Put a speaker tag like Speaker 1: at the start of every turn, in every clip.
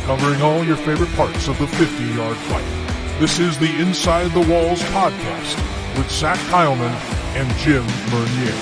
Speaker 1: covering all your favorite parts of the 50-yard fight. This is the Inside the Walls podcast with Zach Kyleman and Jim Mernier.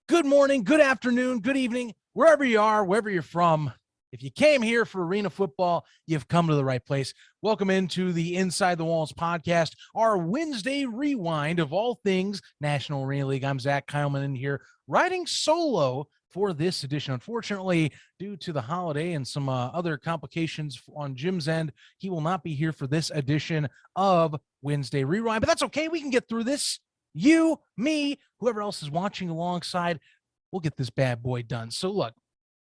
Speaker 2: Good morning, good afternoon, good evening, wherever you are, wherever you're from. If you came here for arena football, you've come to the right place. Welcome into the Inside the Walls podcast, our Wednesday rewind of all things National Arena League. I'm Zach Kyleman in here, riding solo for this edition. Unfortunately, due to the holiday and some other complications on Jim's end, he will not be here for this edition of Wednesday Rewind, but that's okay. We can get through this. You, me, whoever else is watching alongside, we'll get this bad boy done. So look,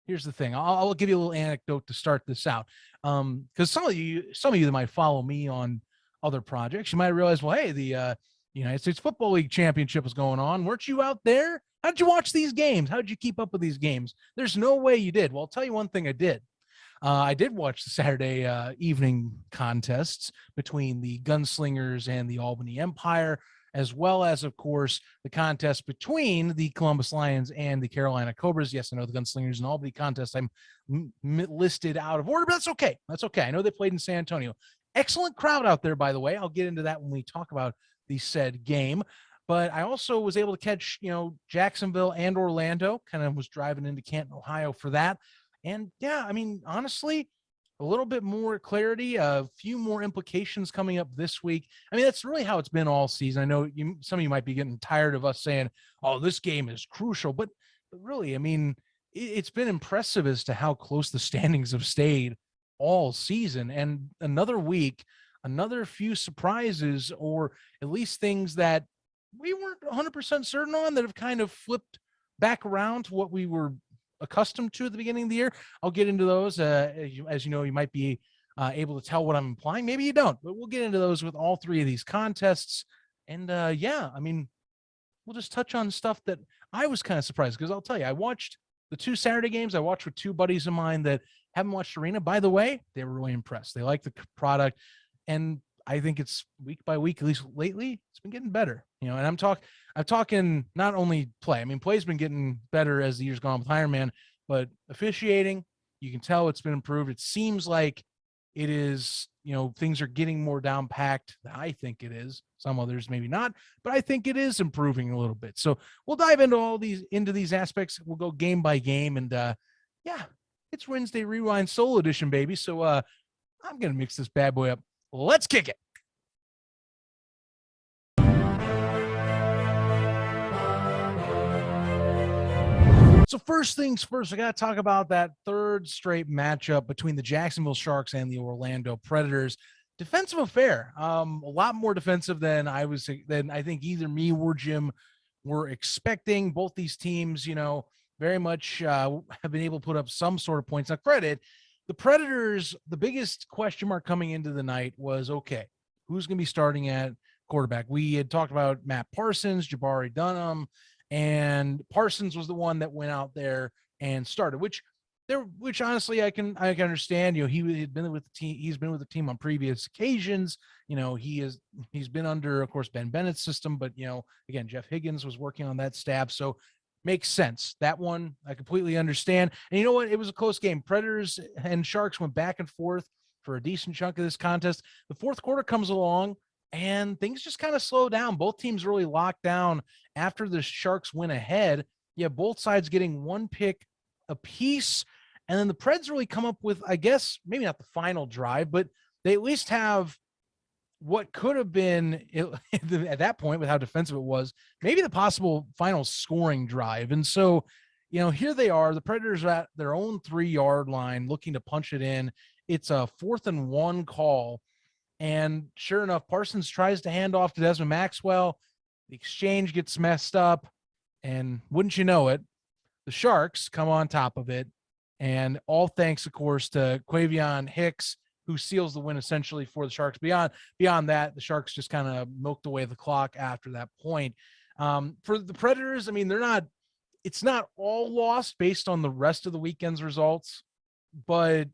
Speaker 2: here's the thing. I'll give you a little anecdote to start this out. Because some of you that might follow me on other projects, you might realize, well, hey, the United States Football League Championship was going on. Weren't you out there? How did you watch these games? How did you keep up with these games? There's no way you did. Well, I'll tell you one thing I did. I did watch the Saturday evening contests between the Gunslingers and the Albany Empire, as well as, of course, the contest between the Columbus Lions and the Carolina Cobras. Yes, I know the Gunslingers and Albany contest I'm listed out of order, but that's okay. That's okay. I know they played in San Antonio. Excellent crowd out there, by the way. I'll get into that when we talk about the said game. But I also was able to catch, Jacksonville and Orlando. Kind of was driving into Canton, Ohio for that. And yeah, I mean, honestly, a little bit more clarity, a few more implications coming up this week. I mean, that's really how it's been all season. I know some of you might be getting tired of us saying, oh, this game is crucial, but really, I mean, it's been impressive as to how close the standings have stayed all season. And another week, another few surprises, or at least things that we weren't 100% certain on that have kind of flipped back around to what we were accustomed to at the beginning of the year. I'll get into those. As you know, you might be able to tell what I'm implying. Maybe you don't, but we'll get into those with all three of these contests. And yeah, I mean, we'll just touch on stuff that I was kind of surprised, because I'll tell you, I watched the two Saturday games. I watched with two buddies of mine that haven't watched Arena. By the way, they were really impressed. They like the product. And I think it's week by week, at least lately, it's been getting better, and I'm talking not only play. I mean, play's been getting better as the years gone with Iron Man, but officiating, you can tell it's been improved. It seems like it is, things are getting more down packed. I think it is. Some others maybe not, but I think it is improving a little bit. So we'll dive into these aspects. We'll go game by game, and yeah, it's Wednesday Rewind Solo Edition, baby. So I'm gonna mix this bad boy up. Let's kick it. So first things first, I got to talk about that third straight matchup between the Jacksonville Sharks and the Orlando Predators. Defensive affair, a lot more defensive than I think either me or Jim were expecting. Both these teams, very much have been able to put up some sort of points. Now, credit the Predators. The biggest question mark coming into the night was, okay, who's going to be starting at quarterback? We had talked about Matt Parsons, Jabari Dunham, and Parsons was the one that went out there and started, which honestly I can understand. He had been with the team. He's been with the team on previous occasions. He's been under, of course, Ben Bennett's system, but again, Jeff Higgins was working on that staff, so makes sense. That one I completely understand. And you know what? It was a close game. Predators and Sharks went back and forth for a decent chunk of this contest. The fourth quarter comes along, and things just kind of slow down. Both teams really locked down after the Sharks went ahead. Yeah, both sides getting one pick apiece. And then the Preds really come up with, I guess, maybe not the final drive, but they at least have what could have been, at that point, with how defensive it was, maybe the possible final scoring drive. And so, here they are. The Predators are at their own 3-yard line looking to punch it in. It's a 4th and 1 call. And sure enough, Parsons tries to hand off to Desmond Maxwell. The exchange gets messed up. And wouldn't you know it, the Sharks come on top of it. And all thanks, of course, to Quavion Hicks, who seals the win essentially for the Sharks. Beyond that, the Sharks just kind of milked away the clock after that point. For the Predators, I mean, it's not all lost based on the rest of the weekend's results, but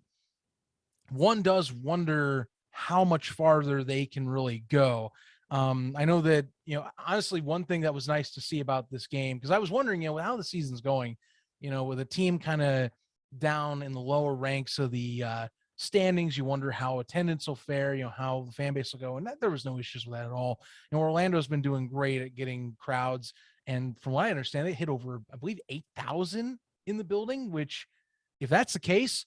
Speaker 2: one does wonder how much farther they can really go. I know that, honestly, one thing that was nice to see about this game, because I was wondering, how the season's going, with a team kind of down in the lower ranks of the standings. You wonder how attendance will fare, how the fan base will go. And there was no issues with that at all. Orlando's been doing great at getting crowds. And from what I understand, they hit over, I believe, 8,000 in the building, which if that's the case,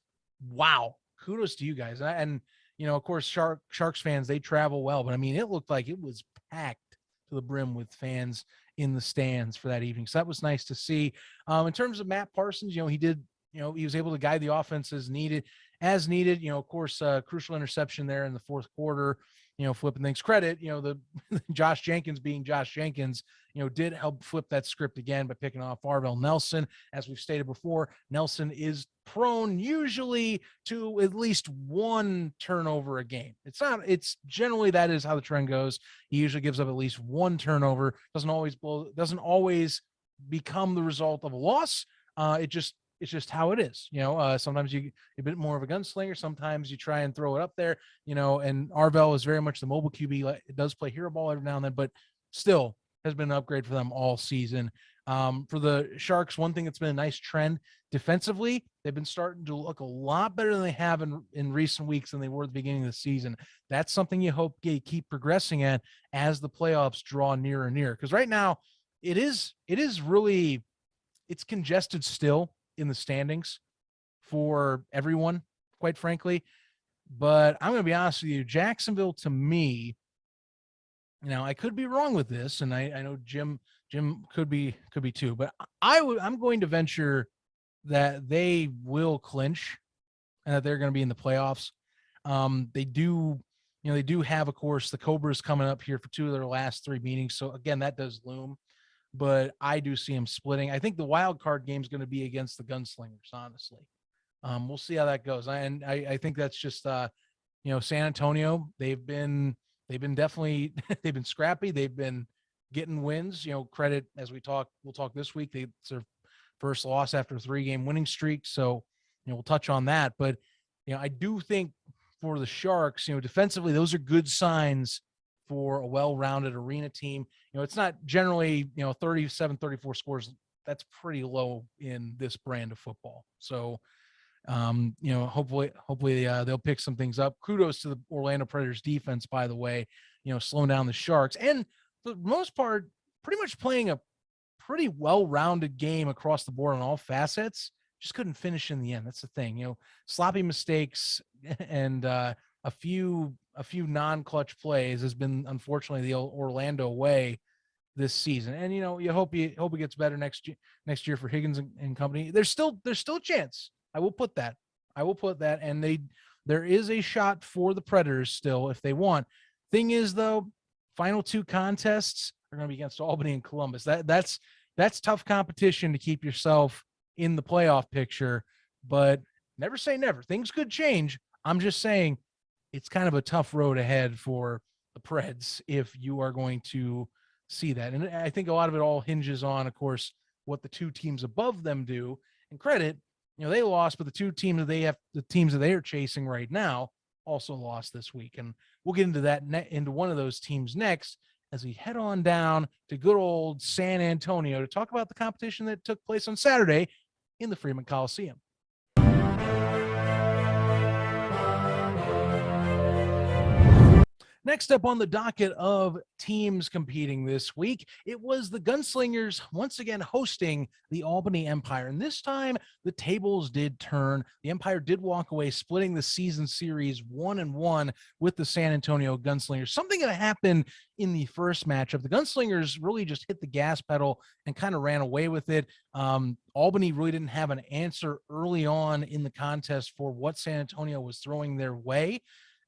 Speaker 2: wow, kudos to you guys. And of course, Sharks fans, they travel well, but I mean, it looked like it was packed to the brim with fans in the stands for that evening. So that was nice to see. In terms of Matt Parsons, he did, he was able to guide the offense as needed. Of course, crucial interception there in the fourth quarter, flipping things. Credit, the Josh Jenkins being Josh Jenkins, did help flip that script again by picking off Arvell Nelson. As we've stated before, Nelson is prone usually to at least one turnover a game. It's generally that is how the trend goes. He usually gives up at least one turnover. Doesn't always become the result of a loss. It's just how it is. Sometimes you're a bit more of a gunslinger. Sometimes you try and throw it up there, and Arvell is very much the mobile QB. It does play hero ball every now and then, but still has been an upgrade for them all season. For the Sharks, one thing that's been a nice trend defensively, they've been starting to look a lot better than they have in recent weeks than they were at the beginning of the season. That's something you hope you keep progressing at as the playoffs draw nearer and nearer. Because right now it is really, it's congested still in the standings for everyone, quite frankly. But I'm going to be honest with you, Jacksonville, to me, I could be wrong with this, and I know Jim could be too, but I'm going to venture that they will clinch and that they're going to be in the playoffs. They do have, of course, the Cobras coming up here for 2 of their last 3 meetings. So again, that does loom. But I do see them splitting. I think the wild card game is going to be against the Gunslingers, honestly. We'll see how that goes. I think that's just, San Antonio, they've been definitely, they've been scrappy. They've been getting wins, credit as we'll talk this week. It's their first loss after a 3-game winning streak. So, we'll touch on that. But, I do think for the Sharks, defensively, those are good signs for a well-rounded arena team. It's not generally, 37, 34 scores. That's pretty low in this brand of football. So, hopefully they'll pick some things up. Kudos to the Orlando Predators defense, by the way, slowing down the Sharks. And for the most part, pretty much playing a pretty well-rounded game across the board on all facets. Just couldn't finish in the end. That's the thing, sloppy mistakes and a few non-clutch plays has been, unfortunately, the Orlando way this season. And you hope it gets better next year for Higgins and company. There's still a chance. I will put that. And there is a shot for the Predators still if they want. Thing is, though, final 2 contests are going to be against Albany and Columbus. That's tough competition to keep yourself in the playoff picture. But never say never. Things could change. I'm just saying it's kind of a tough road ahead for the Preds if you are going to see that. And I think a lot of it all hinges on, of course, what the 2 teams above them do. And credit, they lost, but the teams that they are chasing right now also lost this week. And we'll get into that into one of those teams next as we head on down to good old San Antonio to talk about the competition that took place on Saturday in the Freeman Coliseum. Next up on the docket of teams competing this week, it was the Gunslingers once again hosting the Albany Empire. And this time the tables did turn. The Empire did walk away, splitting the season series 1-1 with the San Antonio Gunslingers. Something that happened in the first matchup. The Gunslingers really just hit the gas pedal and kind of ran away with it. Albany really didn't have an answer early on in the contest for what San Antonio was throwing their way.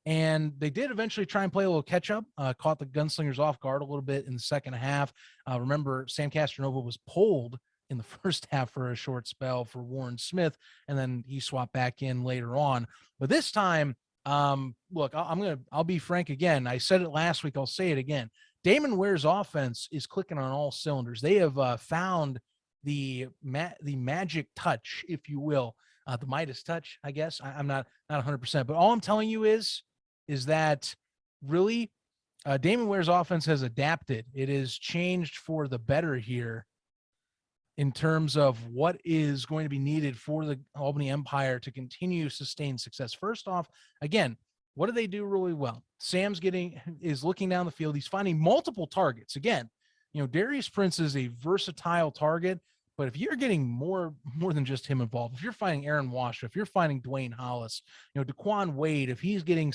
Speaker 2: And they did eventually try and play a little catch up, caught the Gunslingers off guard a little bit in the second half. Remember, Sam Castronova was pulled in the first half for a short spell for Warren Smith, and then he swapped back in later on. But this time, look, I'll be frank again. I said it last week. I'll say it again. Damon Ware's offense is clicking on all cylinders. They have found the magic touch, if you will, the Midas touch, I guess. I'm not 100%, but all I'm telling you is that really Damon Ware's offense has adapted. It has changed for the better here. in terms of what is going to be needed for the Albany Empire to continue sustained success. First off, again, what do they do really well? Sam's is looking down the field. He's finding multiple targets. Again, Darius Prince is a versatile target, but if you're getting more than just him involved, if you're finding Aaron Washer, if you're finding Dwayne Hollis, Daquan Wade, if he's getting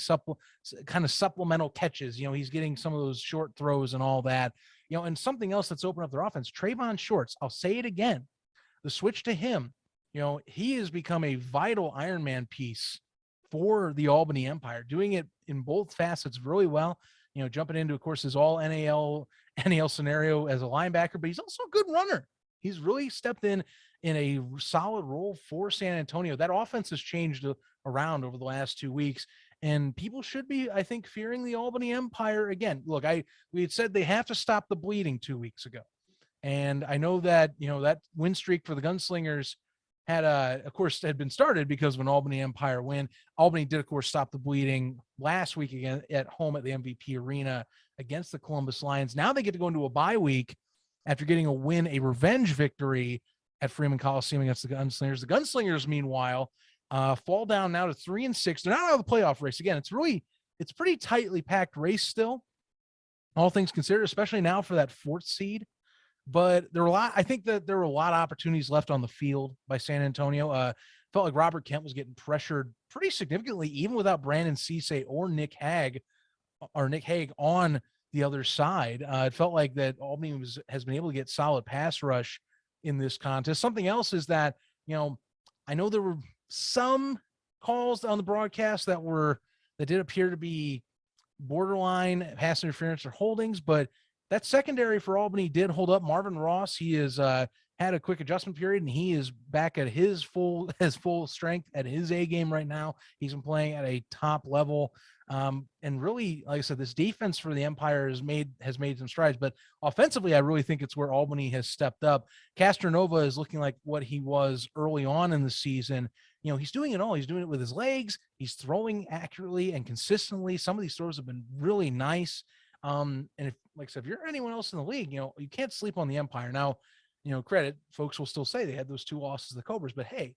Speaker 2: kind of supplemental catches, he's getting some of those short throws and all that, and something else that's opened up their offense, Trayvon Shorts. I'll say it again, the switch to him, he has become a vital Ironman piece for the Albany Empire, doing it in both facets really well. Jumping into, of course, his all NAL scenario as a linebacker, but he's also a good runner. He's really stepped in a solid role for San Antonio. That offense has changed around over the last 2 weeks, and people should be, I think, fearing the Albany Empire again. Look, we had said they have to stop the bleeding 2 weeks ago, and I know that that win streak for the Gunslingers had been started because of an Albany Empire win. Albany did, of course, stop the bleeding last week again at home at the MVP Arena against the Columbus Lions. Now they get to go into a bye week after getting a revenge victory at Freeman Coliseum against the Gunslingers. The Gunslingers, meanwhile, fall down now to 3-6. They're not out of the playoff race. Again, it's pretty tightly packed race still, all things considered, especially now for that 4th seed. But I think that there were a lot of opportunities left on the field by San Antonio. Felt like Robert Kent was getting pressured pretty significantly, even without Brandon Cisse or Nick Hague on the other side. It felt like that Albany has been able to get solid pass rush in this contest. Something else is that, I know there were some calls on the broadcast that did appear to be borderline pass interference or holdings, but that secondary for Albany did hold up. Marvin Ross, he has had a quick adjustment period, and he is back at his full strength at his A game right now. He's been playing at a top level. And really, like I said, this defense for the Empire has made some strides, but offensively, I really think it's where Albany has stepped up. Castronova is looking like what he was early on in the season. He's doing it all. He's doing it with his legs. He's throwing accurately and consistently. Some of these throws have been really nice. And if you're anyone else in the league, you can't sleep on the Empire. Now, credit, folks will still say they had those 2 losses to the Cobras, but hey,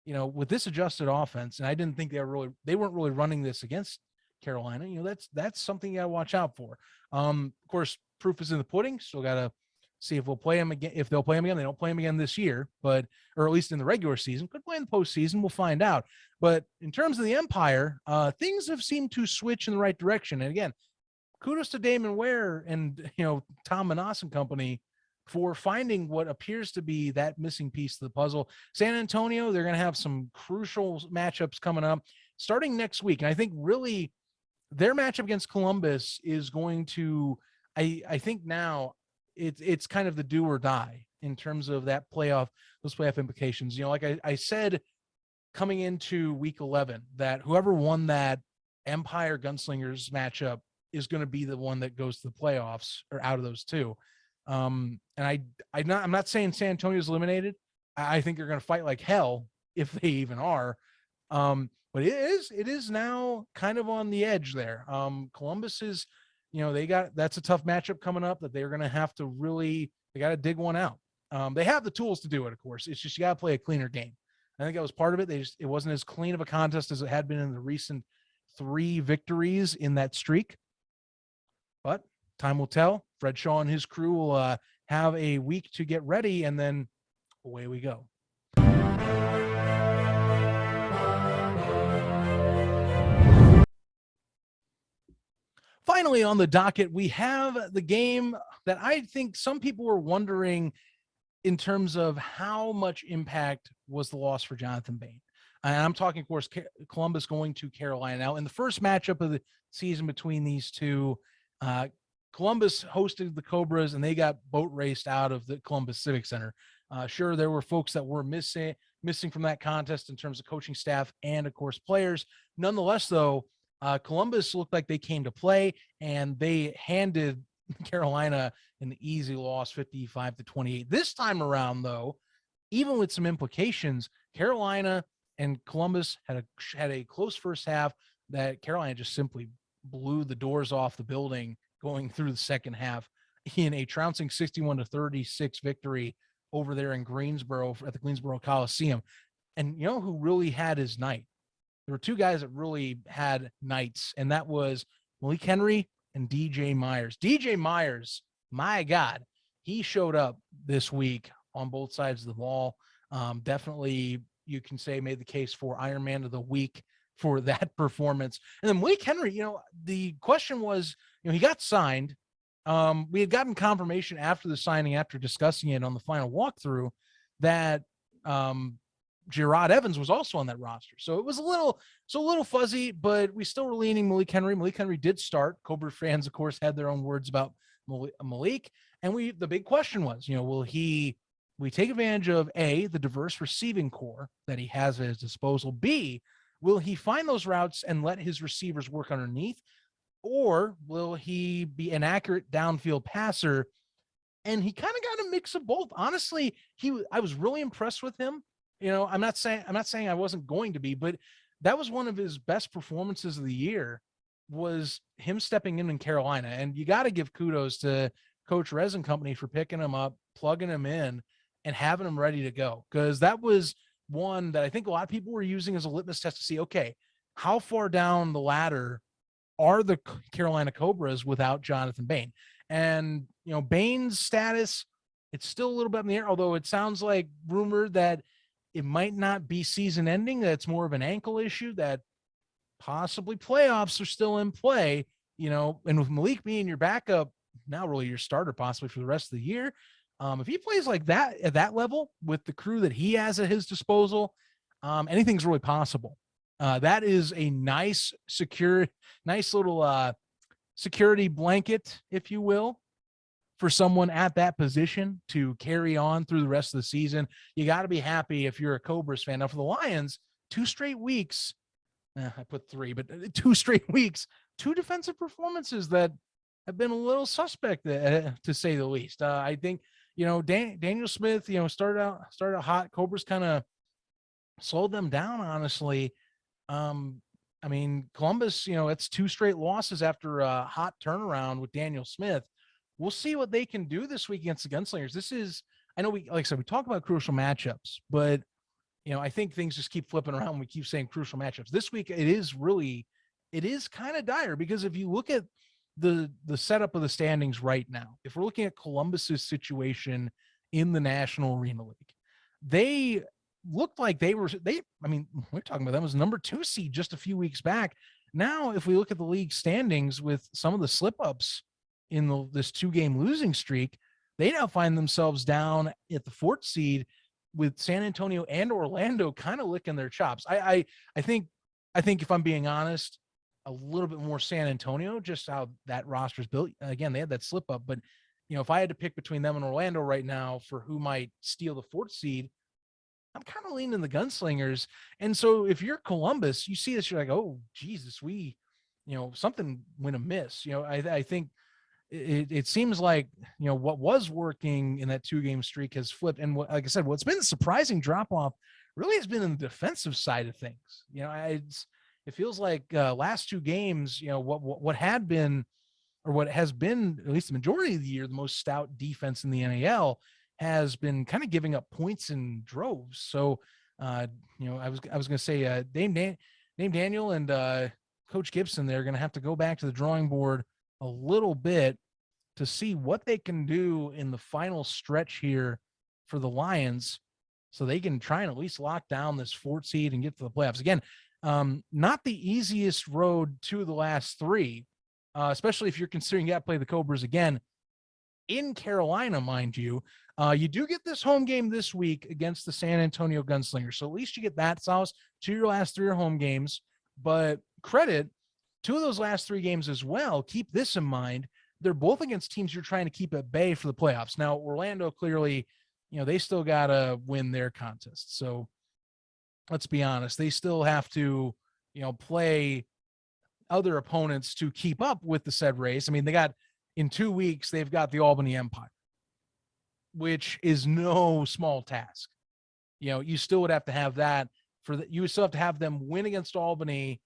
Speaker 2: with this adjusted offense, and I didn't think they weren't really running this against Carolina, that's something you got to watch out for. Of course, proof is in the pudding. Still got to see if we'll play them again. If they'll play them again, they don't play them again this year, or at least in the regular season. Could play in the postseason. We'll find out. But in terms of the Empire, things have seemed to switch in the right direction. And again, kudos to Damon Ware and Tom Manas and company for finding what appears to be that missing piece of the puzzle. San Antonio, they're going to have some crucial matchups coming up starting next week, and I think really their matchup against Columbus is going to, I think now it's kind of the do or die in terms of those playoff implications. Like I said, coming into week 11, that whoever won that Empire Gunslingers matchup is going to be the one that goes to the playoffs, or out of those 2. And I'm not saying San Antonio's eliminated. I think they're going to fight like hell if they even are. But it is now kind of on the edge there. Columbus is, that's a tough matchup coming up that they're going to have to they got to dig one out. They have the tools to do it, of course. It's just, you got to play a cleaner game. I think that was part of it. It wasn't as clean of a contest as it had been in the recent 3 victories in that streak. But time will tell. Fred Shaw and his crew will have a week to get ready, and then away we go. Finally on the docket, we have the game that I think some people were wondering in terms of how much impact was the loss for Jonathan Bain. And I'm talking, of course, Columbus going to Carolina. Now, in the first matchup of the season between these two, Columbus hosted the Cobras, and they got boat raced out of the Columbus Civic Center. Sure, there were folks that were missing from that contest in terms of coaching staff and, of course, players. Nonetheless, though, Columbus looked like they came to play, and they handed Carolina an easy loss, 55-28. This time around, though, even with some implications, Carolina and Columbus had a close first half that Carolina just simply blew the doors off the building going through the second half in a trouncing 61-36 victory over there in Greensboro at the Greensboro Coliseum. And you know who really had his night? There were two guys that really had nights, and that was Malik Henry and DJ Myers. DJ Myers, my God, he showed up this week on both sides of the ball. Definitely, you can say, made the case for Iron Man of the Week for that performance. And then Malik Henry, the question was, he got signed. We had gotten confirmation after the signing, after discussing it on the final walkthrough, that Gerard Evans was also on that roster. So it was a little fuzzy, but we still were leaning Malik Henry. Malik Henry did start. Cobra fans, of course, had their own words about Malik. And the big question was, will we take advantage of A, the diverse receiving core that he has at his disposal? B, will he find those routes and let his receivers work underneath? Or will he be an accurate downfield passer? And he kind of got a mix of both. Honestly, I was really impressed with him. I'm not saying I wasn't going to be, but that was one of his best performances of the year, was him stepping in Carolina. And you got to give kudos to Coach Rez and company for picking him up, plugging him in, and having him ready to go. Because that was one that I think a lot of people were using as a litmus test to see, okay, how far down the ladder are the Carolina Cobras without Jonathan Bain? And, Bain's status, it's still a little bit in the air, although it sounds like rumored that it might not be season ending. That's more of an ankle issue, that possibly playoffs are still in play, and with Malik being your backup, now really your starter possibly for the rest of the year. If he plays like that at that level with the crew that he has at his disposal, anything's really possible. That is a nice little security blanket, if you will, for someone at that position to carry on through the rest of the season. You got to be happy if you're a Cobras fan. Now for the Lions, 2 straight weeks, I put 3, but 2 straight weeks, 2 defensive performances that have been a little suspect, to say the least. I think, Daniel Smith, started out hot. Cobras kind of slowed them down, honestly. Columbus, it's 2 straight losses after a hot turnaround with Daniel Smith. We'll see what they can do this week against the Gunslingers. I know like I said, we talk about crucial matchups, but I think things just keep flipping around when we keep saying crucial matchups. This week, it is kind of dire, because if you look at the setup of the standings right now, if we're looking at Columbus's situation in the National Arena League, they looked like we're talking about them as number 2 seed just a few weeks back. Now, if we look at the league standings with some of the slip-ups in this 2-game losing streak, they now find themselves down at the 4th seed, with San Antonio and Orlando kind of licking their chops. I think if I'm being honest, a little bit more San Antonio, just how that roster's built. Again, they had that slip up, but if I had to pick between them and Orlando right now for who might steal the 4th seed, I'm kind of leaning the Gunslingers. And so if you're Columbus, you see this, you're like, oh, Jesus, something went amiss. I think it seems like, what was working in that 2-game streak has flipped. And like I said, what's been the surprising drop off really has been in the defensive side of things. It feels like last 2 games, what had been, or what has been, at least the majority of the year, the most stout defense in the NAL, has been kind of giving up points in droves. So, I was going to say, Dame Daniel and Coach Gibson, they're going to have to go back to the drawing board a little bit to see what they can do in the final stretch here for the Lions, so they can try and at least lock down this 4th seed and get to the playoffs. Again, not the easiest road to the last 3, especially if you're considering you got to play the Cobras again in Carolina, mind you. You do get this home game this week against the San Antonio Gunslingers, so at least you get that solace. 2 of your last 3 are home games, but credit 2 of those last 3 games as well. Keep this in mind. They're both against teams you're trying to keep at bay for the playoffs. Now, Orlando, clearly, they still got to win their contest. So let's be honest. They still have to, play other opponents to keep up with the said race. They got, in 2 weeks, they've got the Albany Empire, which is no small task. You still would have to have that you would still have to have them win against Albany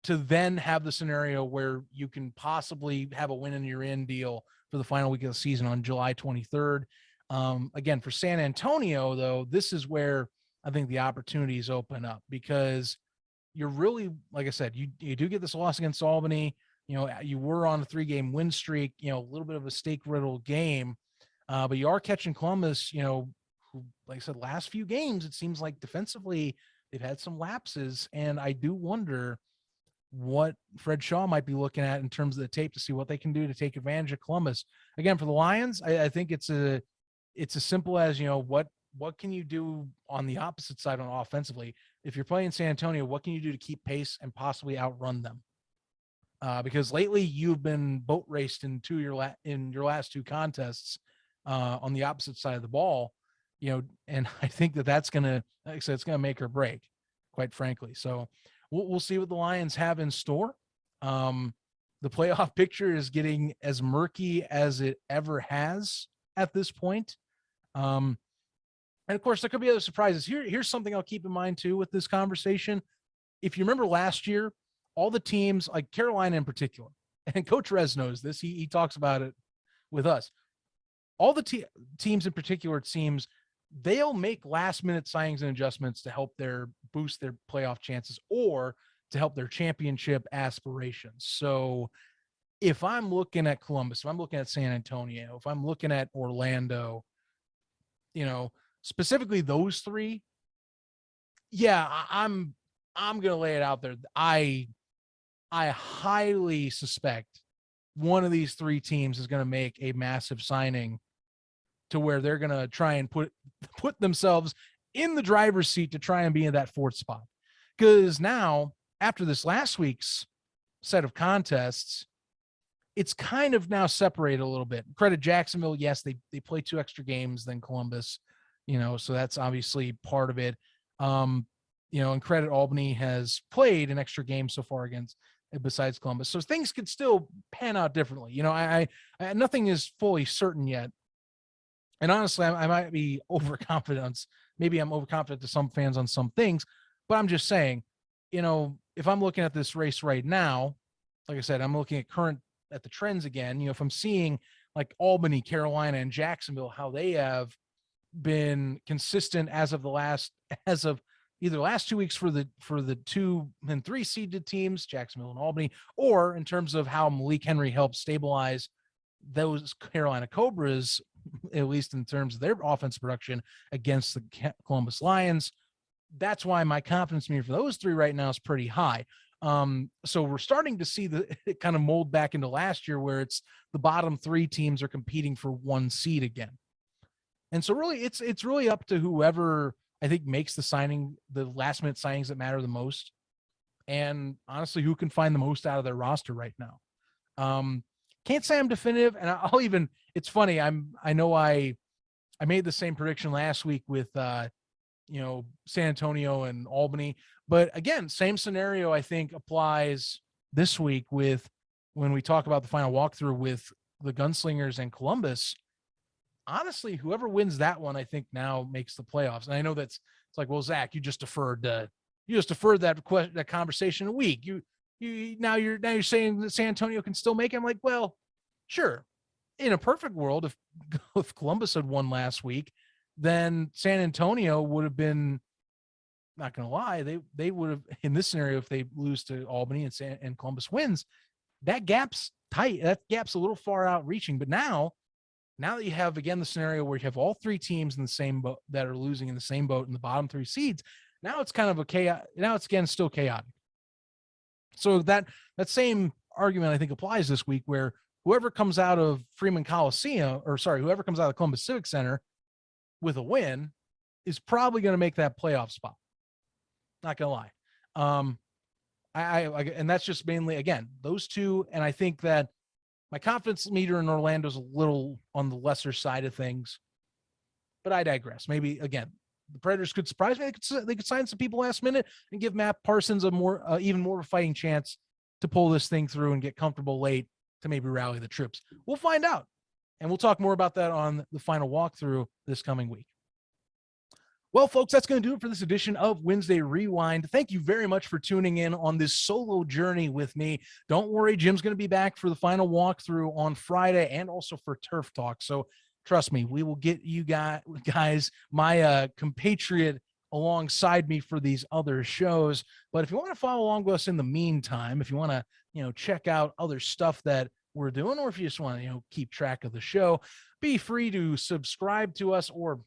Speaker 2: to then have the scenario where you can possibly have a win in your in deal for the final week of the season on July 23rd. Again, for San Antonio, though, this is where I think the opportunities open up, because you're really, like I said, you do get this loss against Albany. You were on a 3-game win streak, a little bit of a stake-riddled game, but you are catching Columbus, who, like I said, last few games, it seems like defensively they've had some lapses, and I do wonder what Fred Shaw might be looking at in terms of the tape to see what they can do to take advantage of Columbus. Again, for the Lions, I think it's as simple as, what can you do on the opposite side on offensively? If you're playing San Antonio, what can you do to keep pace and possibly outrun them? Because lately you've been boat raced in your last 2 contests on the opposite side of the ball, and I think that's going to, like I said, it's going to make or break, quite frankly. So we'll see what the Lions have in store. The playoff picture is getting as murky as it ever has at this point. And of course, there could be other surprises. Here's something I'll keep in mind too with this conversation. If you remember last year, all the teams, like Carolina in particular, and Coach Rez knows this, he talks about it with us. All the teams in particular, it seems, they'll make last-minute signings and adjustments to help boost their playoff chances or to help their championship aspirations. So if I'm looking at Columbus, if I'm looking at San Antonio, if I'm looking at Orlando, specifically those 3, yeah, I'm going to lay it out there. I highly suspect one of these 3 teams is going to make a massive signing to where they're going to try and put themselves in the driver's seat to try and be in that 4th spot. Because now, after this last week's set of contests, it's kind of now separated a little bit. Credit Jacksonville, yes, they play 2 extra games than Columbus, so that's obviously part of it. And credit Albany has played an extra game so far besides Columbus. So things could still pan out differently. I nothing is fully certain yet. And honestly, I might be overconfident. Maybe I'm overconfident to some fans on some things, but I'm just saying, if I'm looking at this race right now, like I said, I'm looking at the trends again. If I'm seeing like Albany, Carolina, and Jacksonville, how they have been consistent as of either last 2 weeks for the 2 and 3 seeded teams, Jacksonville and Albany, or in terms of how Malik Henry helped stabilize those Carolina Cobras, at least in terms of their offense production against the Columbus Lions. That's why my confidence meter for those 3 right now is pretty high. So we're starting to see it kind of mold back into last year, where it's the bottom 3 teams are competing for 1 seed again. And so really it's really up to whoever I think makes the last minute signings that matter the most. And honestly, who can find the most out of their roster right now. Can't say I'm definitive, and it's funny. I know I made the same prediction last week with, San Antonio and Albany, but again, same scenario I think applies this week with when we talk about the final walkthrough with the Gunslingers and Columbus. Honestly, whoever wins that one, I think now makes the playoffs. And I know it's like, well, Zach, you just deferred that conversation a week. Now you're saying that San Antonio can still make it. I'm like, well, sure. In a perfect world, if Columbus had won last week, then San Antonio would have been, not going to lie, they would have, in this scenario, if they lose to Albany and Columbus wins, that gap's tight. That gap's a little far out reaching. But now that you have, again, the scenario where you have all 3 teams in the same boat that are losing in the same boat in the bottom 3 seeds, now it's kind of a chaos. Now it's, again, still chaotic. So that same argument, I think, applies this week, where whoever comes out of whoever comes out of Columbus Civic Center with a win is probably going to make that playoff spot. Not going to lie. And that's just mainly, again, those 2. And I think that my confidence meter in Orlando is a little on the lesser side of things, but I digress. Maybe, again, the Predators could surprise me. They could sign some people last minute and give Matt Parsons even more of a fighting chance to pull this thing through and get comfortable late to maybe rally the troops. We'll find out. And we'll talk more about that on the final walkthrough this coming week. Well, folks, that's going to do it for this edition of Wednesday Rewind. Thank you very much for tuning in on this solo journey with me. Don't worry, Jim's going to be back for the final walkthrough on Friday and also for Turf Talk. So Trust me, we will get you guys, my compatriot alongside me for these other shows. But if you want to follow along with us in the meantime, if you want to, check out other stuff that we're doing, or if you just want to, keep track of the show, be free to subscribe to us or,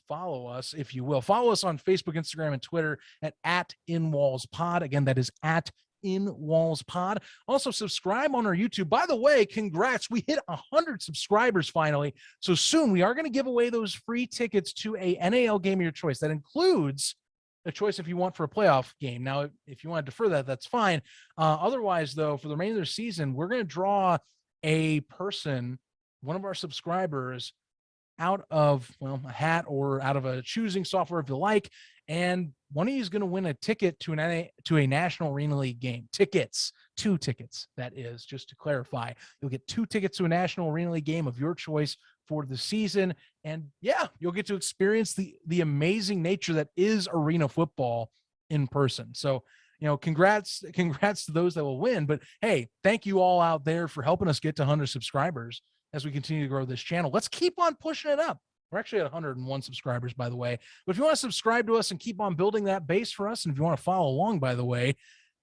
Speaker 2: follow us, if you will. Follow us on Facebook, Instagram, and Twitter at InWallsPod. Again, that is at In Walls Pod. Also subscribe on our YouTube. By the way, congrats, we hit 100 subscribers finally. So soon we are going to give away those free tickets to a NAL game of your choice. That includes a choice if you want for a playoff game. Now, if you want to defer that, that's fine. Otherwise, though, for the remainder of the season, we're going to draw a person, one of our subscribers, out of a hat or out of a choosing software if you like, and one of you is going to win a ticket to a National Arena League game. Two tickets, that is, just to clarify. You'll get 2 tickets to a National Arena League game of your choice for the season, and you'll get to experience the amazing nature that is arena football in person. So, congrats to those that will win. But hey, thank you all out there for helping us get to 100 subscribers as we continue to grow this channel. Let's keep on pushing it up. We're actually at 101 subscribers, by the way. But if you want to subscribe to us and keep on building that base for us, and if you want to follow along, by the way,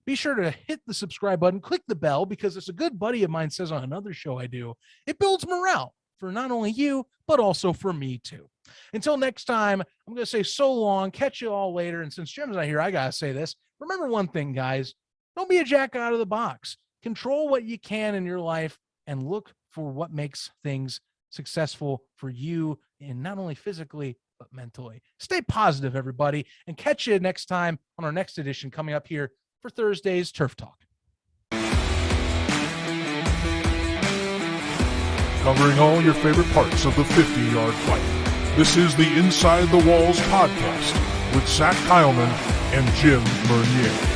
Speaker 2: be sure to hit the subscribe button, click the bell, because as a good buddy of mine says on another show I do, it builds morale for not only you, but also for me too. Until next time, I'm going to say so long. Catch you all later. And since Jim's not here, I got to say this. Remember one thing, guys. Don't be a jack out of the box. Control what you can in your life and look for what makes things successful for you, and not only physically, but mentally. Stay positive, everybody, and catch you next time on our next edition coming up here for Thursday's Turf Talk.
Speaker 1: Covering all your favorite parts of the 50-yard fight. This is the Inside the Walls podcast with Zach Kyleman and Jim Bernier.